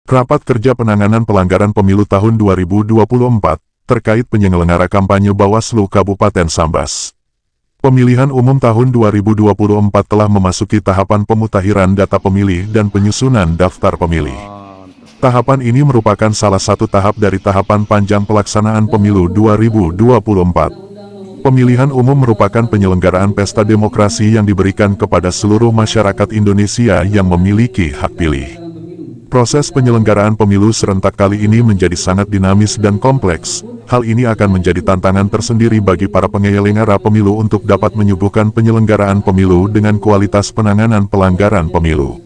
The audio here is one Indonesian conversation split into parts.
Rapat Kerja Penanganan Pelanggaran Pemilu tahun 2024, terkait penyelenggara kampanye Bawaslu Kabupaten Sambas. Pemilihan umum tahun 2024 telah memasuki tahapan pemutakhiran data pemilih dan penyusunan daftar pemilih. Tahapan ini merupakan salah satu tahap dari tahapan panjang pelaksanaan pemilu 2024. Pemilihan umum merupakan penyelenggaraan pesta demokrasi yang diberikan kepada seluruh masyarakat Indonesia yang memiliki hak pilih. Proses penyelenggaraan pemilu serentak kali ini menjadi sangat dinamis dan kompleks. Hal ini akan menjadi tantangan tersendiri bagi para penyelenggara pemilu untuk dapat menyuguhkan penyelenggaraan pemilu dengan kualitas penanganan pelanggaran pemilu.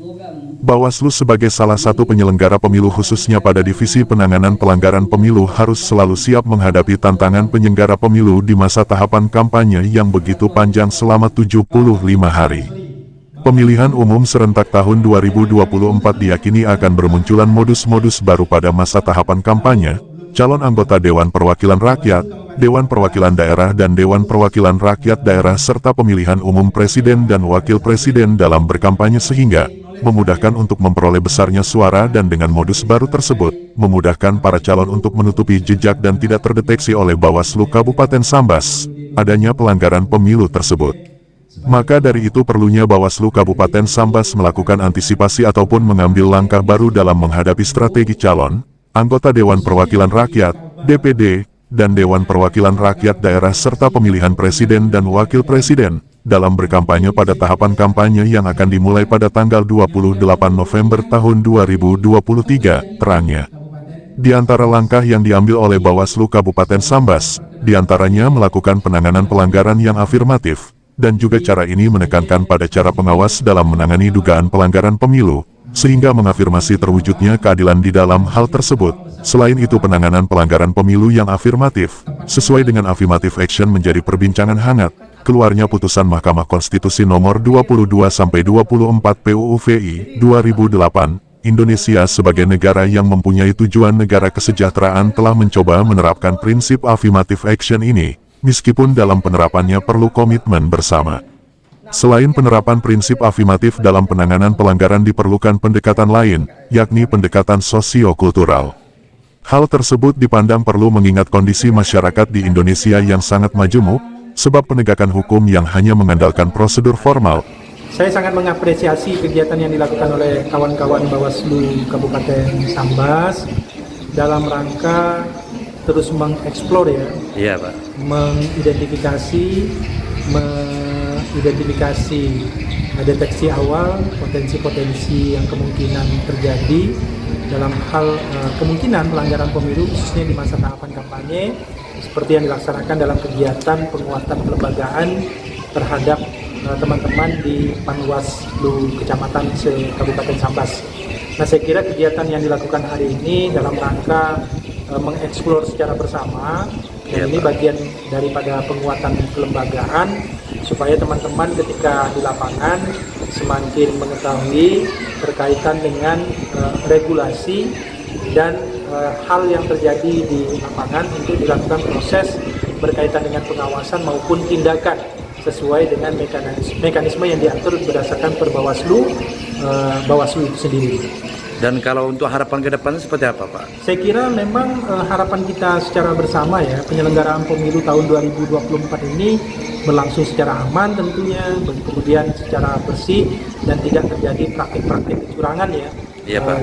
Bawaslu sebagai salah satu penyelenggara pemilu khususnya pada divisi penanganan pelanggaran pemilu harus selalu siap menghadapi tantangan penyelenggara pemilu di masa tahapan kampanye yang begitu panjang selama 75 hari. Pemilihan umum serentak tahun 2024 diyakini akan bermunculan modus-modus baru pada masa tahapan kampanye, calon anggota Dewan Perwakilan Rakyat, Dewan Perwakilan Daerah dan Dewan Perwakilan Rakyat Daerah serta pemilihan umum Presiden dan Wakil Presiden dalam berkampanye sehingga memudahkan untuk memperoleh besarnya suara dan dengan modus baru tersebut, memudahkan para calon untuk menutupi jejak dan tidak terdeteksi oleh Bawaslu Kabupaten Sambas, adanya pelanggaran pemilu tersebut. Maka dari itu perlunya Bawaslu Kabupaten Sambas melakukan antisipasi ataupun mengambil langkah baru dalam menghadapi strategi calon, anggota Dewan Perwakilan Rakyat, DPD, dan Dewan Perwakilan Rakyat Daerah serta pemilihan Presiden dan Wakil Presiden, dalam berkampanye pada tahapan kampanye yang akan dimulai pada tanggal 28 November tahun 2023, terangnya. Di antara langkah yang diambil oleh Bawaslu Kabupaten Sambas, diantaranya melakukan penanganan pelanggaran yang afirmatif, dan juga cara ini menekankan pada cara pengawas dalam menangani dugaan pelanggaran pemilu, sehingga mengafirmasi terwujudnya keadilan di dalam hal tersebut. Selain itu penanganan pelanggaran pemilu yang afirmatif, sesuai dengan affirmative action menjadi perbincangan hangat, keluarnya putusan Mahkamah Konstitusi nomor 22-24 PUU-VI 2008, Indonesia sebagai negara yang mempunyai tujuan negara kesejahteraan telah mencoba menerapkan prinsip affirmative action ini, meskipun dalam penerapannya perlu komitmen bersama. Selain penerapan prinsip afirmatif dalam penanganan pelanggaran diperlukan pendekatan lain, yakni pendekatan sosio-kultural. Hal tersebut dipandang perlu mengingat kondisi masyarakat di Indonesia yang sangat majemuk, sebab penegakan hukum yang hanya mengandalkan prosedur formal. Saya sangat mengapresiasi kegiatan yang dilakukan oleh kawan-kawan Bawaslu Kabupaten Sambas dalam rangka terus mengeksplor ya, iya Pak, mengidentifikasi deteksi awal potensi-potensi yang kemungkinan terjadi dalam hal kemungkinan pelanggaran pemilu khususnya di masa tahapan kampanye seperti yang dilaksanakan dalam kegiatan penguatan kelembagaan terhadap teman-teman di Panwaslu Kecamatan Kabupaten Sambas. Nah, saya kira kegiatan yang dilakukan hari ini dalam rangka mengeksplor secara bersama, dan ini bagian daripada penguatan kelembagaan supaya teman-teman ketika di lapangan semakin mengetahui berkaitan dengan regulasi dan hal yang terjadi di lapangan untuk dilakukan proses berkaitan dengan pengawasan maupun tindakan sesuai dengan mekanisme yang diatur berdasarkan Bawaslu itu sendiri. Dan kalau untuk harapan ke depan seperti apa Pak? Saya kira memang harapan kita secara bersama ya, penyelenggaraan pemilu tahun 2024 ini berlangsung secara aman tentunya, kemudian secara bersih dan tidak terjadi praktik-praktik kecurangan ya,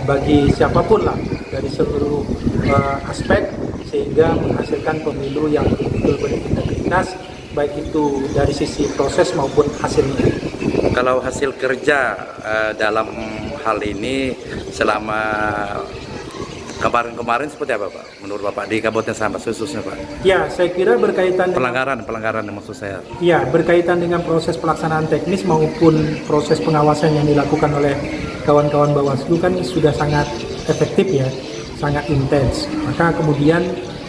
bagi siapapun lah dari seluruh aspek, sehingga menghasilkan pemilu yang betul-betul berintegritas, baik itu dari sisi proses maupun hasilnya. Kalau hasil kerja dalam hal ini selama kemarin seperti apa Pak? Menurut Bapak di Kabupaten Sambas khususnya Pak? Ya, saya kira berkaitan pelanggaran maksud saya. Ya, berkaitan dengan proses pelaksanaan teknis maupun proses pengawasan yang dilakukan oleh kawan-kawan Bawaslu kan sudah sangat efektif ya, sangat intens. Maka kemudian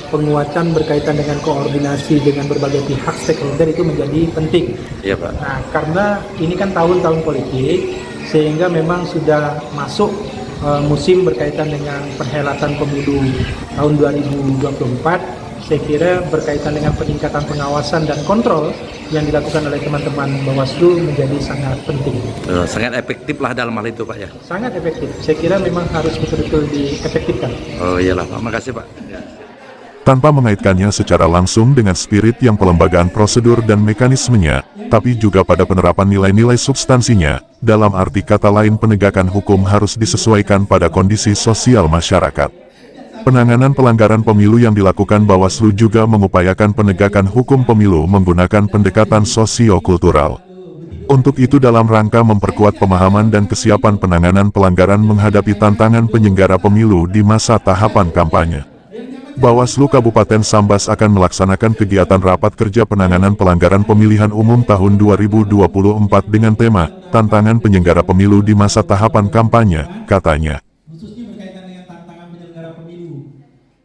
penguatan berkaitan dengan koordinasi dengan berbagai pihak stakeholder itu menjadi penting. Iya Pak. Nah, karena ini kan tahun-tahun politik, sehingga memang sudah masuk musim berkaitan dengan perhelatan pemilu tahun 2024, saya kira berkaitan dengan peningkatan pengawasan dan kontrol yang dilakukan oleh teman-teman Bawaslu menjadi sangat penting. Sangat efektif lah dalam hal itu Pak ya. Sangat efektif. Saya kira memang harus betul-betul diefektifkan. Oh iyalah Pak, makasih Pak. Tanpa mengaitkannya secara langsung dengan spirit yang pelembagaan prosedur dan mekanismenya, tapi juga pada penerapan nilai-nilai substansinya, dalam arti kata lain penegakan hukum harus disesuaikan pada kondisi sosial masyarakat. Penanganan pelanggaran pemilu yang dilakukan Bawaslu juga mengupayakan penegakan hukum pemilu menggunakan pendekatan sosio-kultural. Untuk itu dalam rangka memperkuat pemahaman dan kesiapan penanganan pelanggaran menghadapi tantangan penyelenggara pemilu di masa tahapan kampanye. Bawaslu Kabupaten Sambas akan melaksanakan kegiatan rapat kerja penanganan pelanggaran pemilihan umum tahun 2024 dengan tema, Tantangan Penyelenggara Pemilu di Masa Tahapan Kampanye, katanya. Khususnya berkaitan dengan tantangan penyelenggara pemilu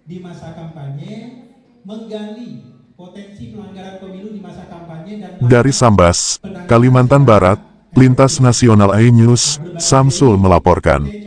di masa kampanye, menggali potensi pelanggaran pemilu di masa kampanye dan Dari Sambas, Kalimantan Barat, Lintas Nasional iNews, Samsul melaporkan.